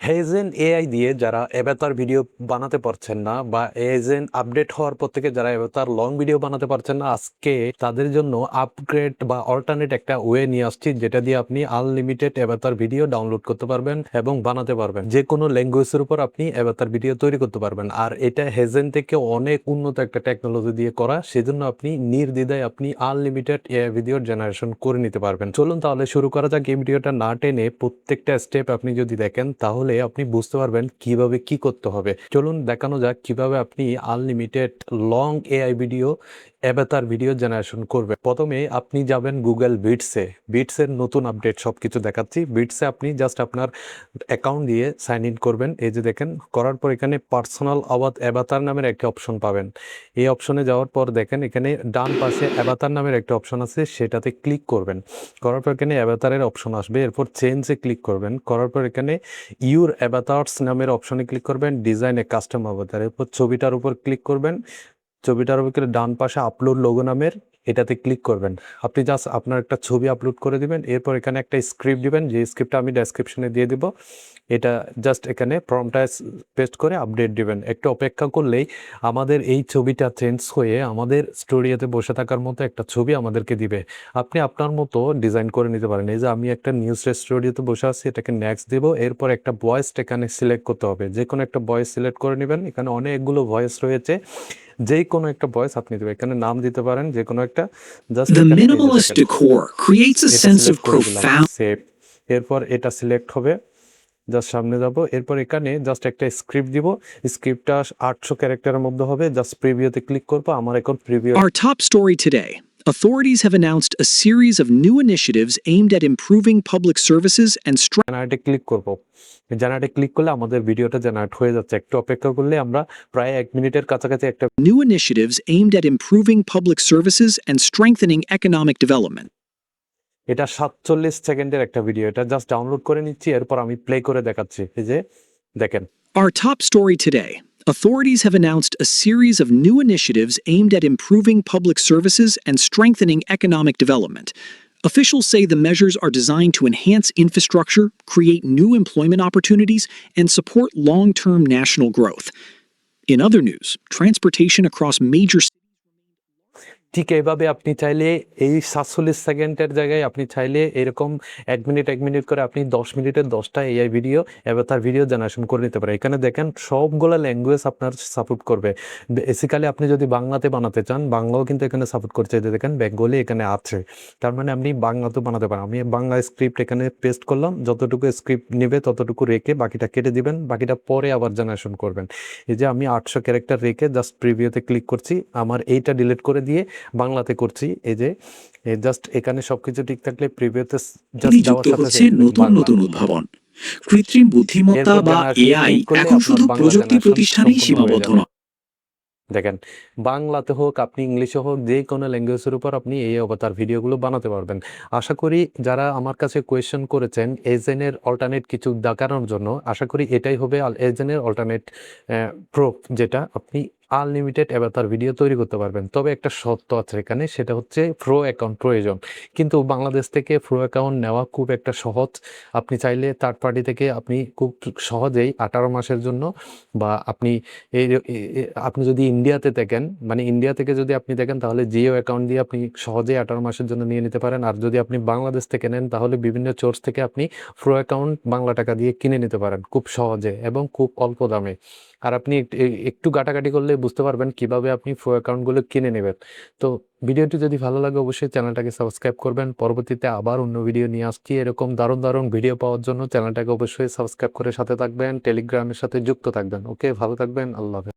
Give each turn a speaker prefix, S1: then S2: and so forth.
S1: হেজেন AI দিয়ে যারা অ্যাভাতার video বানাতে পারছেন না বা হেজেন আপডেট হওয়ার পর থেকে যারা অ্যাভাতার লং ভিডিও বানাতে পারছেন না, আজকে তাদের জন্য আপগ্রেড বা অল্টারনেট একটা ওয়ে নিয়ে আসছি, যেটা দিয়ে আপনি আনলিমিটেড অ্যাভাতার ভিডিও ডাউনলোড করতে পারবেন এবং বানাতে পারবেন। যে কোনো ল্যাঙ্গুয়েজের উপর আপনি অ্যাভাতার ভিডিও তৈরি করতে পারবেন। আর এটা হেজেন থেকে অনেক উন্নত একটা টেকনোলজি দিয়ে করা, সেজন্য আপনি নির্দ্বিধায় আপনি আনলিমিটেড এআই ভিডিও জেনারেশন করে নিতে পারবেন। চলুন তাহলে শুরু করা যাক। এই ভিডিওটা না টেনে প্রত্যেকটা স্টেপ আপনি যদি দেখেন তাহলে আপনি বুঝতে পারবেন কিভাবে কি করতে হবে। চলুন দেখানো যাক কিভাবে আপনি unlimited long AI video অ্যাভাতার video generation করবেন। প্রথমে আপনি যাবেন গুগল বিটসের নতুন আপডেট সবকিছু দেখাচ্ছি। বিটসে আপনি জাস্ট আপনার অ্যাকাউন্ট দিয়ে সাইন ইন করবেন। এই যে দেখেন, করার পর এখানে পার্সোনাল অ্যাভাতার নামের একটা অপশন পাবেন। এই অপশনে যাওয়ার পর দেখেন এখানে ডান পাশে অ্যাভাতার নামের একটা অপশন আছে, সেটাতে ক্লিক করবেন। করার পর এখানে অ্যাভাতারের অপশন আসবে, এরপর চেঞ্জে ক্লিক করবেন। করার পর এখানে ইউর অ্যাভাতার্স নামের অপশনে ক্লিক করবেন, ডিজাইন এ কাস্টম অ্যাভাতার, এরপর ছবিটার উপর ক্লিক করবেন। ছবিটার উপর ডান পাশে আপলোড লোগো নামের এটাতে ক্লিক করবেন। আপনি জাস্ট আপনার একটা ছবি আপলোড করে দিবেন, এরপর এখানে একটা স্ক্রিপ্ট দিবেন, যে স্ক্রিপ্টটা আমি ডেসক্রিপশনে দিয়ে দিব। এটা জাস্ট এখানে প্রম্পটটা পেস্ট করে আপডেট দিবেন। একটু অপেক্ষা করলেই আমাদের এই ছবিটা চেঞ্জ হয়ে আমাদের স্টুডিওতে বসে থাকার মতো একটা ছবি আমাদেরকে দিবে। আপনি আপনার মতো ডিজাইন করে নিতে পারেন। এই যে আমি একটা নিউজ স্টুডিওতে বসে আছি, এটাকে নেক্সট দেবো। এরপর একটা ভয়েস এখানে সিলেক্ট করতে হবে, যে কোনো একটা ভয়েস সিলেক্ট করে নেবেন। এখানে অনেকগুলো ভয়েস রয়েছে, যে কোনো একটা ভয়েস আপনি দেবেন। এখানে নাম দিতে পারেন যে কোনো একটা, জাস্ট
S2: The
S1: এখানে
S2: minimalist decor creates a
S1: এটা
S2: sense of
S1: সিলেক্ট করে দিলাম,
S2: profound.
S1: সেভ। এরপর এটা সিলেক্ট হবে, জাস্ট সামনে যাব। এরপর এখানে জাস্ট একটা স্ক্রিপ্ট দিব। স্ক্রিপ্টটা 800 ক্যারেক্টারের মধ্যে হবে। জাস্ট প্রিভিউতে ক্লিক করবো। আমার এখন preview.
S2: Our top story today. Authorities have announced a series of new initiatives aimed at improving public services and
S1: জেনারেটে ক্লিck করব। জেনারেটে ক্লিক করলে আমাদের ভিডিওটা জেনারেট হয়ে যাচ্ছে। একটু অপেক্ষা করলে আমরা প্রায় 1 মিনিটের কাছাকাছি একটা
S2: new initiatives aimed at improving public services and strengthening economic development.
S1: এটা 47 সেকেন্ডের একটা ভিডিও। এটা জাস্ট ডাউনলোড করে নিচ্ছি, এরপর আমি প্লে করে দেখাচ্ছি। এই যে দেখেন,
S2: Our top story today. Authorities have announced a series of new initiatives aimed at improving public services and strengthening economic development. Officials say the measures are designed to enhance infrastructure, create new employment opportunities, and support long-term national growth. In other news, transportation across major
S1: ঠিক এইভাবে আপনি চাইলে এই 47 সেকেন্ডের জায়গায় আপনি চাইলে এরকম 1 মিনিট 1 মিনিট করে আপনি 10 মিনিটের 10টা এআই ভিডিও অ্যাভাতার ভিডিও জেনারেশন করে নিতে পারেন। এখানে দেখেন সবগুলা ল্যাঙ্গুয়েজ আপনার সাপোর্ট করবে। বেসিক্যালি আপনি যদি বাংলাতে বানাতে চান, বাংলাও কিন্তু এখানে সাপোর্ট করছে। যে দেখেন বেঙ্গলি এখানে আছে, তার মানে আপনি বাংলাতেও বানাতে পারেন। আমি বাংলা স্ক্রিপ্ট এখানে পেস্ট করলাম, যতটুকু স্ক্রিপ্ট নেবে ততটুকু রেখে বাকিটা কেটে দিবেন, বাকিটা পরে আবার জেনারেশন করবেন। এই যে আমি 800 ক্যারেক্টার রেখে জাস্ট প্রিভিউতে ক্লিক করছি, আমার এইটা ডিলিট করে দিয়ে বাংলাতে করছি। এই যে জাস্ট এখানে সবকিছু ঠিক থাকলে প্রিভিউতে জাস্ট যাওয়ার সাথে
S2: হচ্ছে নতুন নতুন উদ্ভাবন। কৃত্রিম বুদ্ধিমত্তা
S1: এরপর
S2: বা
S1: জেনারেশনে
S2: এআই
S1: ক্লিক করলে
S2: এখন
S1: আপনার
S2: শুধু
S1: বাংলা
S2: প্রযুক্তি
S1: জেনারেশন
S2: প্রতিষ্ঠানেই
S1: সম্পূর্ণ হয়ে
S2: সীমাবদ্ধ
S1: যাবে।
S2: নয়।
S1: দেখেন, বাংলাতে হোক আপনি ইংলিশে হোক, যে কোনো ল্যাঙ্গুয়েজের উপর আপনি এই অবতার ভিডিওগুলো বানাতে পারবেন। আশা করি যারা আমার কাছে কোয়েশ্চেন করেছেন এজেনের অল্টারনেট কিছু দেখানোর জন্য, আশা করি এটাই হবে এজেনের অল্টারনেট প্রুফ, যেটা আপনি আনলিমিটেড অ্যাভাতার ভিডিও তৈরি করতে পারবেন। তবে একটা শর্ত আছে এখানে, সেটা হচ্ছে প্রো অ্যাকাউন্ট প্রয়োজন। কিন্তু বাংলাদেশ থেকে প্রো অ্যাকাউন্ট নেওয়া খুব একটা সহজ। আপনি চাইলে থার্ড পার্টি থেকে আপনি খুব সহজেই 18 মাসের জন্য, বা আপনি আপনি যদি ইন্ডিয়াতে দেখেন, মানে ইন্ডিয়া থেকে যদি আপনি দেখেন, তাহলে জিও অ্যাকাউন্ট দিয়ে আপনি সহজেই 18 মাসের জন্য নিয়ে নিতে পারেন। আর যদি আপনি বাংলাদেশ থেকে নেন, তাহলে বিভিন্ন সোর্স থেকে আপনি প্রো অ্যাকাউন্ট বাংলা টাকা দিয়ে কিনে নিতে পারেন খুব সহজে এবং খুব অল্প দামে। আর আপনি একটু ঘাটাঘাটি করলে বুঝতে পারবেন কিভাবে আপনি প্রো অ্যাকাউন্টগুলো কিনে নেবেন। তো ভিডিওটি যদি ভালো লাগে অবশ্যই চ্যানেলটাকে সাবস্ক্রাইব করবেন। পরবর্তীতে আবার অন্য ভিডিও নিয়ে আসছি। এরকম দারুণ দারুণ ভিডিও পাওয়ার জন্য চ্যানেলটাকে অবশ্যই সাবস্ক্রাইব করে সাথে থাকবেন, টেলিগ্রামের সাথে যুক্ত থাকবেন। ওকে, ভালো থাকবেন, আল্লাহ হাফেজ।